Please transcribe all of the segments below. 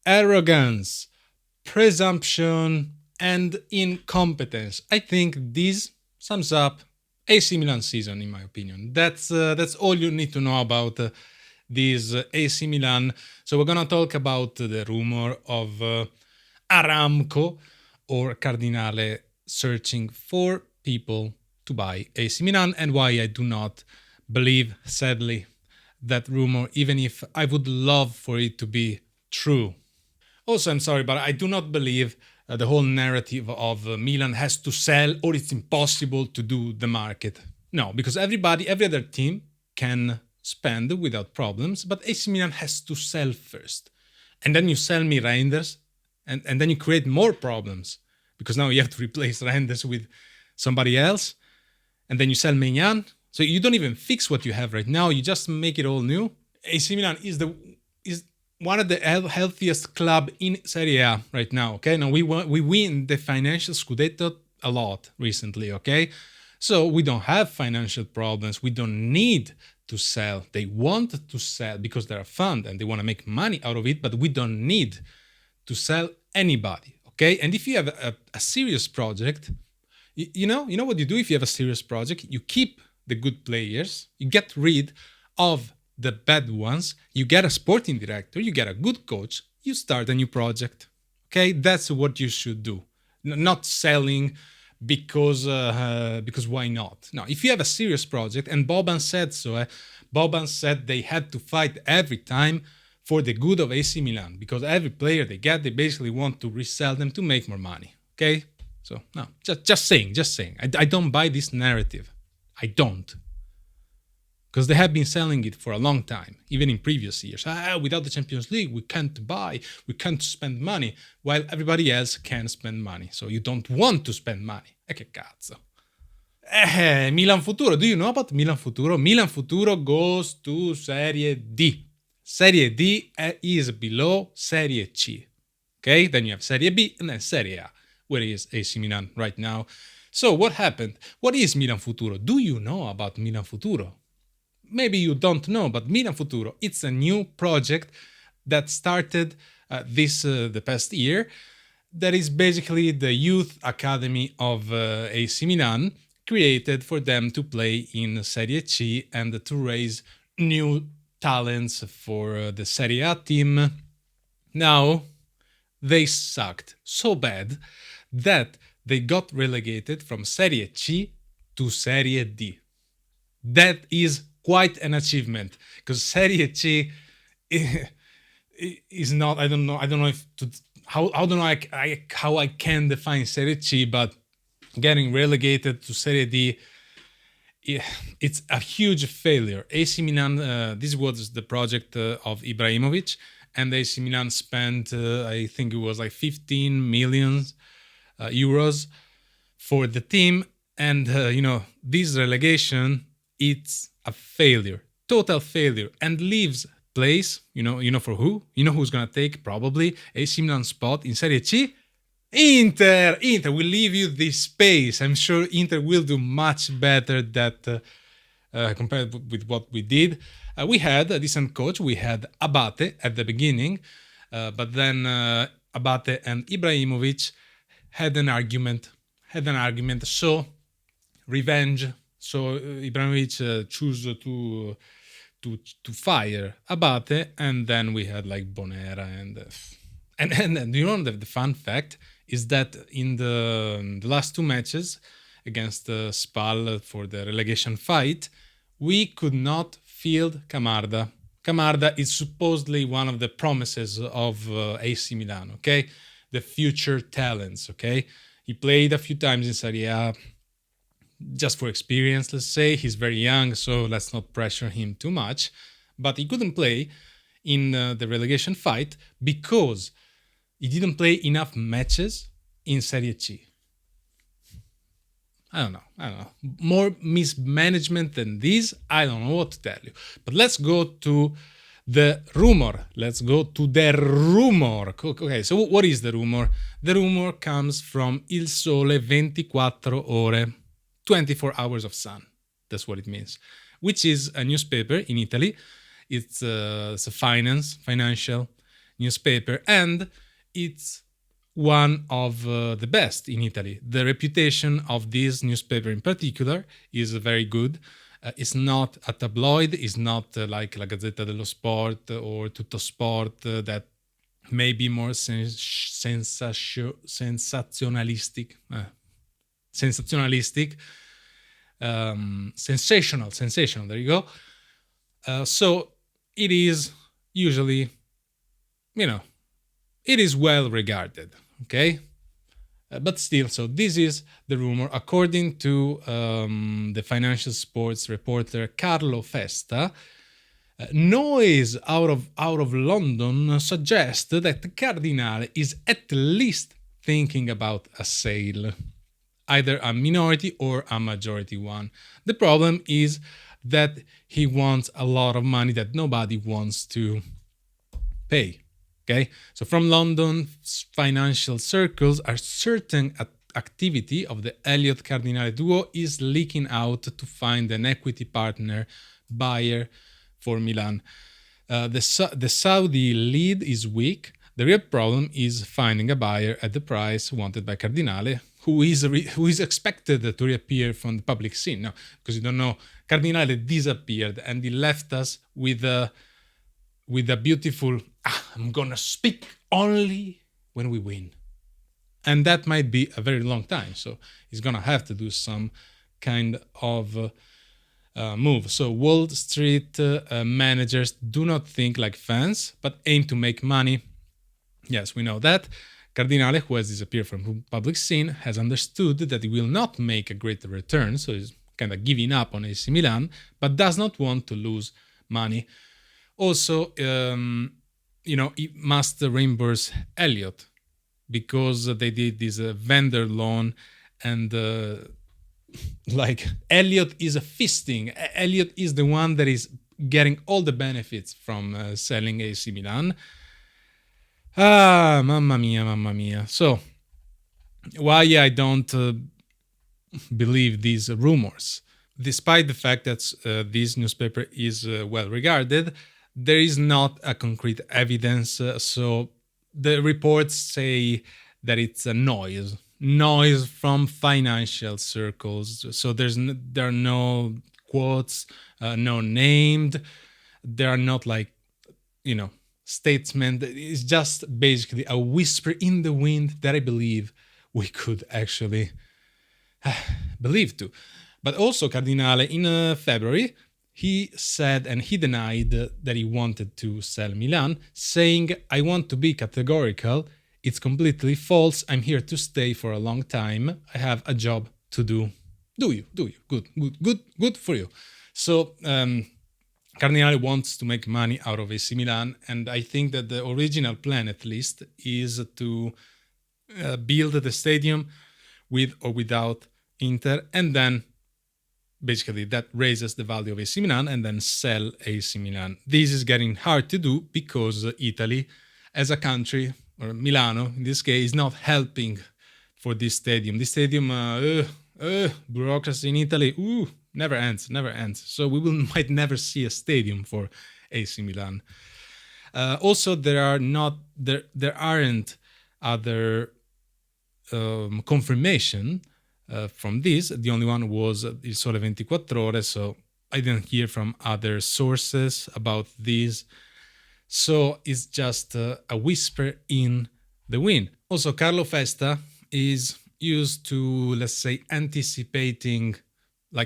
arrogance, presumption, and incompetence. I think this sums up AC Milan season, in my opinion. That's all you need to know about this AC Milan. So we're gonna talk about the rumor of Aramco or Cardinale searching for people to buy AC Milan, and why I do not believe, sadly, that rumor, even if I would love for it to be true. Also, I'm sorry, but I do not believe the whole narrative of Milan has to sell or it's impossible to do the market. No, because every other team can spend without problems, but AC Milan has to sell first. And then you sell me Reijnders, and then you create more problems because now you have to replace Reijnders with somebody else, and then you sell Maignan. So you don't even fix what you have right now, you just make it all new. AC Milan is one of the healthiest club in Serie A right now. Okay, now we win the financial scudetto a lot recently. Okay, so we don't have financial problems. We don't need to sell. They want to sell because they're a fund and they want to make money out of it. But we don't need to sell anybody. Okay, and if you have a serious project, you know what you do if you have a serious project. You keep the good players. You get rid of the bad ones, you get a sporting director, you get a good coach, you start a new project. Okay, that's what you should do. Not selling because why not? No, if you have a serious project, and Boban said so, Boban said they had to fight every time for the good of AC Milan because every player they get, they basically want to resell them to make more money. Okay, so no, just saying. I don't buy this narrative. I don't because they have been selling it for a long time, even in previous years. Without the Champions League, we can't buy, we can't spend money, while everybody else can spend money. So you don't want to spend money. E che cazzo. Milan Futuro. Do you know about Milan Futuro? Milan Futuro goes to Serie D. Serie D is below Serie C. Okay, then you have Serie B and then Serie A, where is AC Milan right now. So what happened? What is Milan Futuro? Do you know about Milan Futuro? Maybe you don't know, but Milan Futuro, it's a new project that started the past year. That is basically the youth academy of AC Milan, created for them to play in Serie C and to raise new talents for the Serie A team. Now, they sucked so bad that they got relegated from Serie C to Serie D. That is quite an achievement because Serie C is not. I don't know if how don't know how I can define Serie C, but getting relegated to Serie D, it's a huge failure. AC Milan. This was the project of Ibrahimovic, and AC Milan spent I think it was like 15 million euros for the team, and this relegation, it's a failure, total failure, and leaves place. You know for who? You know who's gonna take probably AC Milan spot in Serie C? Inter will leave you this space. I'm sure Inter will do much better that compared with what we did. We had a decent coach. We had Abate at the beginning, but then Abate and Ibrahimovic had an argument. So revenge. So Ibrahimovic chose to fire Abate, and then we had like Bonera and you know the fun fact is that in the last two matches against Spal for the relegation fight, we could not field Camarda. Camarda is supposedly one of the promises of AC Milan. Okay, the future talents. Okay, he played a few times in Serie A just for experience, let's say. He's very young, so let's not pressure him too much. But he couldn't play in the relegation fight because he didn't play enough matches in Serie C. I don't know. More mismanagement than this, I don't know what to tell you. But let's go to the rumor. Okay, so what is the rumor? The rumor comes from Il Sole 24 Ore. 24 hours of sun. That's what it means. Which is a newspaper in Italy. It's a financial newspaper, and it's one of the best in Italy. The reputation of this newspaper in particular is very good. It's not a tabloid, it's not like La Gazzetta dello Sport or Tutto Sport that may be more sensationalistic. Sensationalistic. Sensational, there you go. So it is usually, it is well regarded, okay? But still, so this is the rumor. According to the financial sports reporter Carlo Festa, noise out of London suggests that Cardinale is at least thinking about a sale, either a minority or a majority one. The problem is that he wants a lot of money that nobody wants to pay. Okay, so from London financial circles, a certain activity of the Elliott Cardinale duo is leaking out to find an equity partner buyer for Milan. The Saudi lead is weak. The real problem is finding a buyer at the price wanted by Cardinale, who is expected to reappear from the public scene. Now, because you don't know, Cardinale disappeared and he left us with a beautiful, I'm gonna speak only when we win. And that might be a very long time. So he's gonna have to do some kind of move. So Wall Street managers do not think like fans, but aim to make money. Yes, we know that. Cardinale, who has disappeared from the public scene, has understood that he will not make a great return, so he's kind of giving up on AC Milan, but does not want to lose money. Also, it must reimburse Elliott because they did this vendor loan, and like Elliott is feasting. Elliott is the one that is getting all the benefits from selling AC Milan. Mamma mia. So, why I don't believe these rumors? Despite the fact that this newspaper is well regarded, there is not a concrete evidence. So the reports say that it's a noise from financial circles. So there are no quotes, no named. There are not statement. It's just basically a whisper in the wind that I believe we could actually believe to. But also Cardinale in February, he said and he denied that he wanted to sell Milan, saying, I want to be categorical. It's completely false. I'm here to stay for a long time. I have a job to do. Do you? Good for you. So Cardinale wants to make money out of AC Milan, and I think that the original plan, at least, is to build the stadium with or without Inter, and then basically that raises the value of AC Milan, and then sell AC Milan. This is getting hard to do because Italy, as a country, or Milano in this case, is not helping for this stadium. This stadium, bureaucracy in Italy, never ends. So we might never see a stadium for AC Milan. Also, there aren't other confirmation from this. The only one was Il Sole 24 Ore, so I didn't hear from other sources about this. So it's just a whisper in the wind. Also, Carlo Festa is used to, let's say, anticipating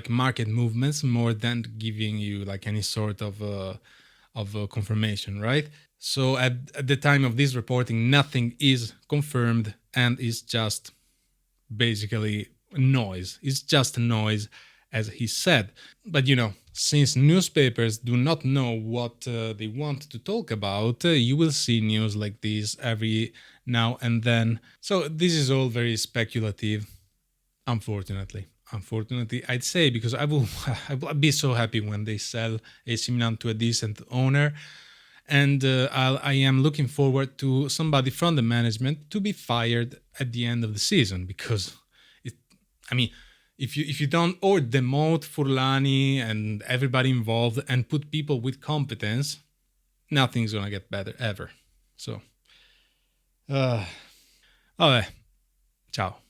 market movements more than giving you any sort of confirmation, right? So at the time of this reporting, nothing is confirmed, and it's just basically noise. It's just noise, as he said. But since newspapers do not know what they want to talk about, you will see news like this every now and then. So this is all very speculative, unfortunately, I'd say, because I'd be so happy when they sell AC Milan to a decent owner. And I am looking forward to somebody from the management to be fired at the end of the season, because if you don't, or demote Furlani and everybody involved and put people with competence, nothing's gonna get better ever. So, vabbè, ciao.